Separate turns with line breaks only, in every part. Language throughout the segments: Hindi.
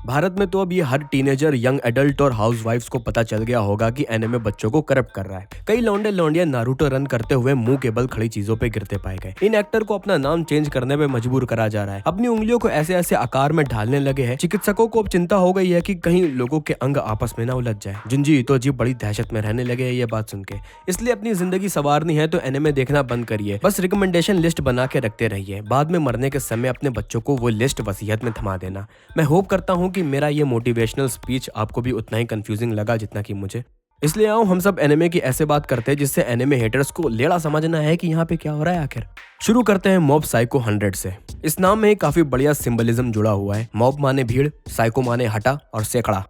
भारत में तो अब ये हर टीनेजर, यंग एडल्ट और हाउसवाइफ्स को पता चल गया होगा कि एनिमे बच्चों को करप्ट कर रहा है। कई लौंडे लौंडिया नारुतो रन करते हुए मुंह के बल खड़ी चीजों पे गिरते पाए गए। इन एक्टर को अपना नाम चेंज करने पे मजबूर करा जा रहा है। अपनी उंगलियों को ऐसे ऐसे आकार में ढालने लगे हैं। चिकित्सकों को अब चिंता हो गई है कि कहीं लोगों के अंग आपस में ना उलझ जाए। जुंजी तो अजीब बड़ी दहशत में रहने लगे हैं ये बात सुन के। इसलिए अपनी जिंदगी संवारनी है तो एनिमे देखना बंद करिए। बस रिकमेंडेशन लिस्ट बना के रखते रहिए। बाद में मरने के समय अपने बच्चों को वो लिस्ट वसीयत में थमा देना। मैं होप करता हूँ कि मेरा ये मोटिवेशनल स्पीच आपको भी उतना ही कंफ्यूजिंग लगा जितना कि मुझे। इसलिए आओ हम सब एनिमे की ऐसे बात करते हैं जिससे एनिमे हेटर्स को लेड़ा समझना है कि यहाँ पे क्या हो रहा है आखिर। शुरू करते हैं मॉब साइको 100 से। इस नाम में काफी बढ़िया सिंबलिज्म जुड़ा हुआ है। मॉब माने भीड़, साइको माने हटा और सैकड़ा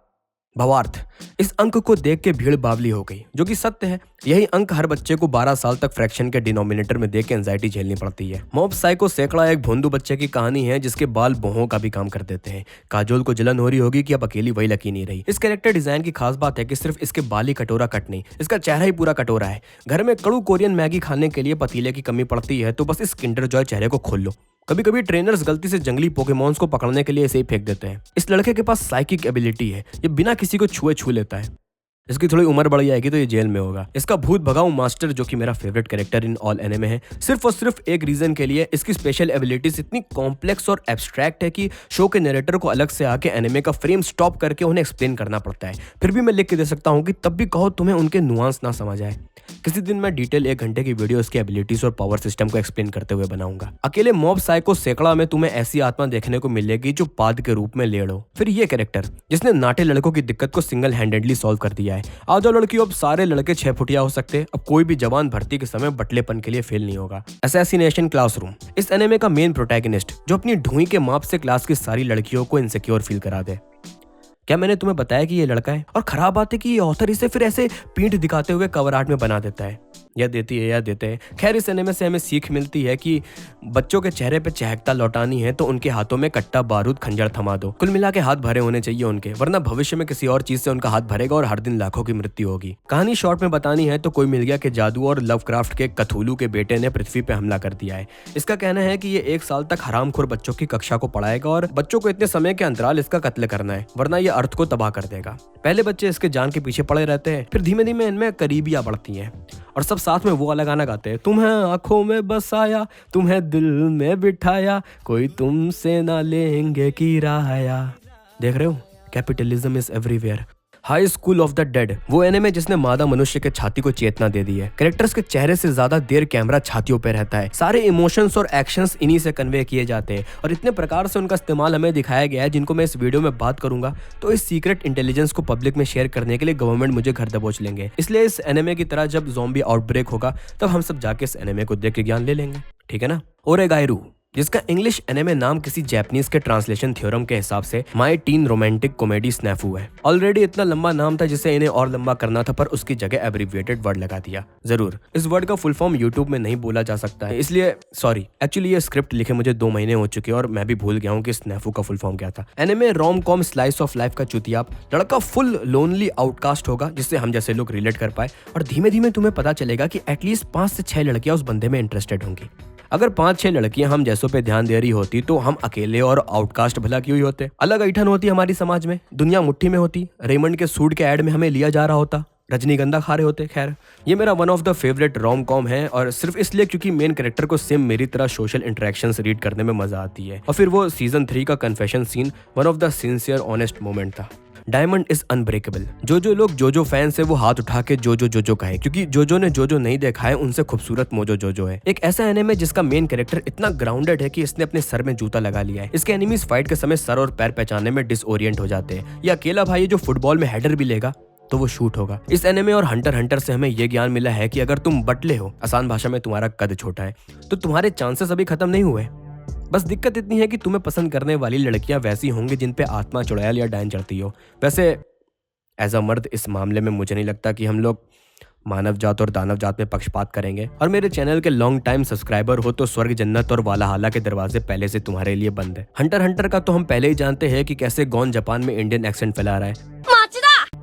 भावार्थ। इस अंक को देख के भीड़ बावली हो गई, जो कि सत्य है। यही अंक हर बच्चे को 12 साल तक फ्रैक्शन के डिनोमिनेटर में देख के एंजाइटी झेलनी पड़ती है। मॉब साइको सैकड़ा एक भोंदू बच्चे की कहानी है जिसके बाल बोहों का भी काम कर देते हैं। काजोल को जलन हो रही होगी कि अब अकेली वही लकी नहीं रही। इस कैरेक्टर डिजाइन की खास बात है कि सिर्फ इसके बाल ही कटोरा कट नहीं, इसका चेहरा ही पूरा कटोरा है। घर में कड़ू कोरियन मैगी खाने के लिए पतीले की कमी पड़ती है तो बस इस किंडर जॉय चेहरे को खोल लो। कभी कभी ट्रेनर्स गलती से जंगली पोकेमॉन्स को पकड़ने के लिए इसे ही फेंक देते हैं। इस लड़के के पास साइकिक एबिलिटी है, ये बिना किसी को छुए छू लेता है। इसकी थोड़ी उम्र बढ़ जाएगी तो ये जेल में होगा। इसका भूत भगाऊ मास्टर, जो कि मेरा favourite character in all anime है, सिर्फ और सिर्फ एक रीजन के लिए। इसकी स्पेशल एबिलिटीज इतनी कॉम्प्लेक्स और एब्स्ट्रैक्ट है कि शो के नरेटर को अलग से आके एनिमे का फ्रेम स्टॉप करके उन्हें एक्सप्लेन करना पड़ता है। फिर भी मैं लिख के दे सकता हूँ कि तब भी कहो तुम्हें उनके नुआंस ना समझ आए। किसी दिन मैं डिटेल 1 घंटे की वीडियो इसकी एबिलिटीज और पावर सिस्टम को एक्सप्लेन करते हुए बनाऊंगा। अकेले मॉब साइको सैकड़ा में तुम्हें ऐसी आत्मा देखने को मिलेगी जो पाद के रूप में लेड़ो। फिर ये कैरेक्टर जिसने नाटे लड़कों की दिक्कत को सिंगल हैंडेडली सॉल्व कर दिया है। आ जाओ लड़कियों, अब सारे लड़के 6 फुटिया हो सकते। अब कोई भी जवान भर्ती के समय बटलेपन के लिए फेल नहीं होगा। असैसिनेशन क्लासरूम इस एनिमे का मेन प्रोटैगनिस्ट, जो अपनी ढूंढी के माप से क्लास की सारी लड़कियों को इनसिक्योर फील करा दे। क्या मैंने तुम्हें बताया कि ये लड़का है? और खराब बात है कि ये ऑथर इसे फिर ऐसे पीठ दिखाते हुए कवर आर्ट में बना देता है। या देती है या देते हैं। खैर, इस एनिमे से हमें सीख मिलती है कि बच्चों के चेहरे पे चहकता लौटानी है तो उनके हाथों में कट्टा बारूद खंजर थमा दो। कुल मिला के हाथ भरे होने चाहिए उनके, वरना भविष्य में किसी और चीज से उनका हाथ भरेगा और हर दिन लाखों की मृत्यु होगी। कहानी शॉर्ट में बतानी है तो कोई मिल गया कि जादू और लवक्राफ्ट के कथूलू के बेटे ने पृथ्वी पे हमला कर दिया है। इसका कहना है कि ये 1 साल तक हरामखोर बच्चों की कक्षा को पढ़ाएगा और बच्चों को इतने समय के अंतराल इसका कत्ल करना है, वरना ये अर्थ को तबाह कर देगा। पहले बच्चे इसके जान के पीछे पड़े रहते हैं, फिर धीमे धीमे इनमें करीबियां बढ़ती हैं और सब साथ में वो वाला गाना गाते हैं। तुम्हें आंखों में बसाया, तुम्हें दिल में बिठाया, कोई तुमसे ना लेंगे किराया। देख रहे हो, capitalism is everywhere. High school of the dead वो एनिमे जिसने मादा मनुष्य के छाती को चेतना दे दी है। कैरेक्टर्स के चेहरे से ज्यादा देर कैमरा छातियों पे रहता है। सारे इमोशंस और एक्शंस इन्हीं से कन्वे किए जाते हैं और इतने प्रकार से उनका इस्तेमाल हमें दिखाया गया है जिनको मैं इस वीडियो में बात करूंगा तो इस सीक्रेट इंटेलिजेंस को पब्लिक में शेयर करने के लिए गवर्नमेंट मुझे घर दबोच लेंगे। इसलिए इस एनिमे की तरह जब ज़ॉम्बी आउटब्रेक होगा तब हम सब जाके इस एनिमे को देख के ज्ञान ले लेंगे, ठीक है ना। ओरेगाइरू, जिसका इंग्लिश एनिमे नाम किसी जैपनीज के ट्रांसलेशन थ्योरम के हिसाब से माय टीन रोमांटिक कॉमेडी स्नैफू है। ऑलरेडी इतना लंबा नाम था जिसे इन्हें और लंबा करना था, पर उसकी जगह एब्रीविएटेड वर्ड लगा दिया। जरूर, इस वर्ड का फुल फॉर्म यूट्यूब में नहीं बोला जा सकता है, इसलिए सॉरी। एक्चुअली ये स्क्रिप्ट लिखे मुझे 2 महीने हो चुके हैं और मैं भी भूल गया हूँ कि स्नैफू का फुल फॉर्म क्या था। Anime rom com slice of life का चुतियाप लड़का फुल लोनली आउटकास्ट होगा जिससे हम जैसे लोग रिलेट कर पाए और धीमे धीमे तुम्हें पता चलेगा कि एटलीस्ट 5 से 6 लड़कियां उस बंदे में इंटरेस्टेड होंगी। अगर 5-6 लड़कियां हम जैसों पे ध्यान दे रही होती तो हम अकेले और आउटकास्ट भला क्यों ही होते। अलग ऐठन होती हमारी समाज में, दुनिया मुट्ठी में होती, रेमंड के सूट के ऐड में हमें लिया जा रहा होता, रजनीगंधा खा रहे होते। खैर, ये मेरा one of the favourite rom com है और सिर्फ इसलिए क्योंकि मेन कैरेक्टर को सेम मेरी तरह सोशल इंटरेक्शंस रीड करने में मजा आती है। और फिर वो सीजन 3 का confession scene one of the sincere honest moment था। Diamond is unbreakable. जो लोग जोजो फैंस है वो हाथ उठा के जोजो कहे, क्योंकि जोजो ने जोजो नहीं देखा है उनसे खूबसूरत मोजो जोजो है। एक ऐसा एनिमे जिसका मेन कैरेक्टर इतना ग्राउंडेड है कि इसने अपने सर में जूता लगा लिया है। इसके एनिमीज फाइट के समय सर और पैर पहचानने में डिसओरिएंट हो जाते हैं। ये अकेला भाई जो फुटबॉल में हेडर भी लेगा तो वो शूट होगा। इस एनिमे और हंटर से हमें ये ज्ञान मिला है कि अगर तुम बटले हो, आसान भाषा में तुम्हारा कद छोटा है, तो तुम्हारे चांसेस अभी खत्म नहीं हुए। बस दिक्कत इतनी है कि तुम्हें पसंद करने वाली लड़कियां वैसी होंगी जिन पे आत्मा चुड़ैल या डायन चढ़ती हो। वैसे एज अ मर्द इस मामले में मुझे नहीं लगता कि हम लोग मानव जात और दानव जात में पक्षपात करेंगे। और मेरे चैनल के लॉन्ग टाइम सब्सक्राइबर हो तो स्वर्ग, जन्नत और वालाहाला के दरवाजे पहले से तुम्हारे लिए बंद है। हंटर का तो हम पहले ही जानते हैं कि कैसे गॉन जापान में इंडियन एक्सेंट फैला रहा है,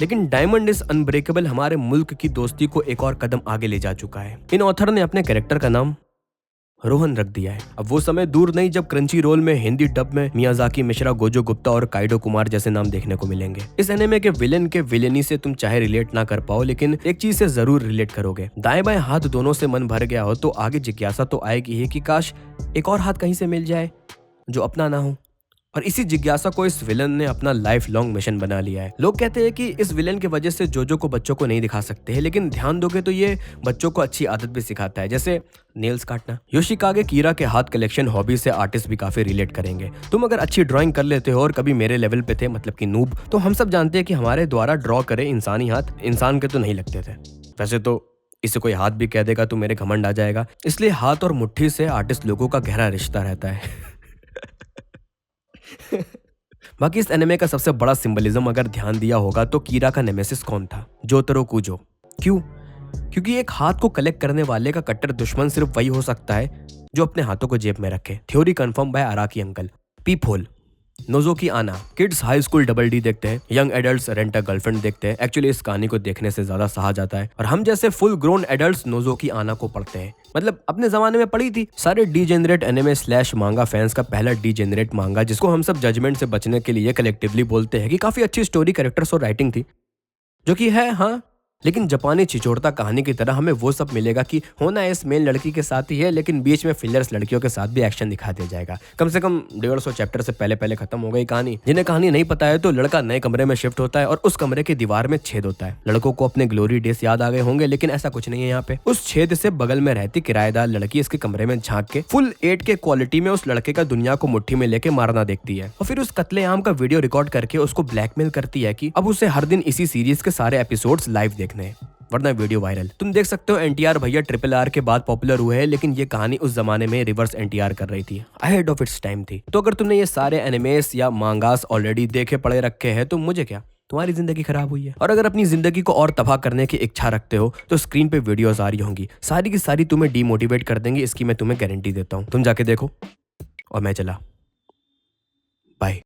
लेकिन डायमंड इज अनब्रेकेबल हमारे मुल्क की दोस्ती को एक और कदम आगे ले जा चुका है। इन ऑथर ने अपने कैरेक्टर का नाम रोहन रख दिया है। अब वो समय दूर नहीं जब क्रंची रोल में हिंदी डब में मियाजाकी मिश्रा, गोजो गुप्ता और काइडो कुमार जैसे नाम देखने को मिलेंगे। इस एनिमे के विलेन के विलेनी से तुम चाहे रिलेट ना कर पाओ, लेकिन एक चीज से जरूर रिलेट करोगे। दाएं बाएं हाथ दोनों से मन भर गया हो तो आगे जिज्ञासा तो आएगी ही कि काश एक और हाथ कहीं से मिल जाए जो अपना ना हो। और इसी जिज्ञासा को इस विलन ने अपना लाइफ लॉन्ग मिशन बना लिया है। लोग कहते हैं कि इस विलन की वजह से जोजो को बच्चों को नहीं दिखा सकते हैं, लेकिन ध्यान दोगे तो ये बच्चों को अच्छी आदत भी सिखाता है, जैसे नेल्स काटना। योशिकागे कीरा के हाथ कलेक्शन हॉबी से आर्टिस्ट भी काफी रिलेट करेंगे। तुम अगर अच्छी ड्राइंग कर लेते हो और कभी मेरे लेवल पे थे, मतलब कि नूब, तो हम सब जानते हैं कि हमारे द्वारा ड्रॉ करे इंसानी हाथ इंसान के तो नहीं लगते थे। वैसे तो इसे कोई हाथ भी कह देगा तो मेरे घमंड आ जाएगा, इसलिए हाथ और मुट्ठी से आर्टिस्ट लोगों का गहरा रिश्ता रहता है। बाकी इस एनिमे का सबसे बड़ा सिंबलिज्म अगर ध्यान दिया होगा तो कीरा का नेमेसिस कौन था? जोतरो कुजो। क्यों? क्योंकि एक हाथ को कलेक्ट करने वाले का कट्टर दुश्मन सिर्फ वही हो सकता है जो अपने हाथों को जेब में रखे। Theory confirm by Araki uncle. Peep hole. Nozoki Ana. Kids high school double D देखते हैं, young adults rent a girlfriend देखते हैं। एक्चुअली इस कहानी को देखने से ज्यादा सहा जाता है और हम जैसे फुल ग्रोन एडल्ट्स नोजोकी आना को पढ़ते हैं। मतलब अपने जमाने में पढ़ी थी। सारे डीजेनरेट एनिमे स्लैश मांगा फैंस का पहला डीजेनरेट मांगा, जिसको हम सब जजमेंट से बचने के लिए कलेक्टिवली बोलते हैं कि काफी अच्छी स्टोरी, कैरेक्टर्स और राइटिंग थी, जो कि है हाँ, लेकिन जापानी छिचोड़ता कहानी की तरह हमें वो सब मिलेगा कि होना इस मेन लड़की के साथ ही है, लेकिन बीच में फिलर्स लड़कियों के साथ भी एक्शन दिखा दिया जाएगा। कम से कम 150 चैप्टर से पहले खत्म हो गई कहानी। जिन्हें कहानी नहीं पता है तो लड़का नए कमरे में शिफ्ट होता है और उस कमरे की दीवार में छेद होता है। लड़कों को अपने ग्लोरी डेज याद आ गए होंगे, लेकिन ऐसा कुछ नहीं है यहाँ पे। उस छेद से बगल में रहती किराएदार लड़की इसके कमरे में झांक के फुल 8K क्वालिटी में उस लड़के का दुनिया को मुट्ठी में लेके मारना देखती है और फिर उस कत्लेआम का वीडियो रिकॉर्ड करके उसको ब्लैकमेल करती है कि अब उसे हर दिन इसी सीरीज के सारे एपिसोड्स लाइव देखने हैं, वरना वीडियो वायरल। तुम देख सकते हो NTR भैया RRR के बाद पॉपुलर हुए हैं, लेकिन ये कहानी उस जमाने में रिवर्स NTR कर रही थी, अहेड ऑफ इट्स टाइम थी। तो अगर तुमने ये सारे एनिमेस या मांगास ऑलरेडी देखे पड़े रखे हैं तो मुझे क्या, तुम्हारी जिंदगी खराब हुई है। और अगर अपनी जिंदगी को और तबाह करने की इच्छा रखते हो तो स्क्रीन पे वीडियोस आ रही होंगी, सारी की सारी तुम्हें डीमोटिवेट कर देंगी, इसकी मैं तुम्हें गारंटी देता हूँ। तुम जाके देखो और मैं चला, बाय।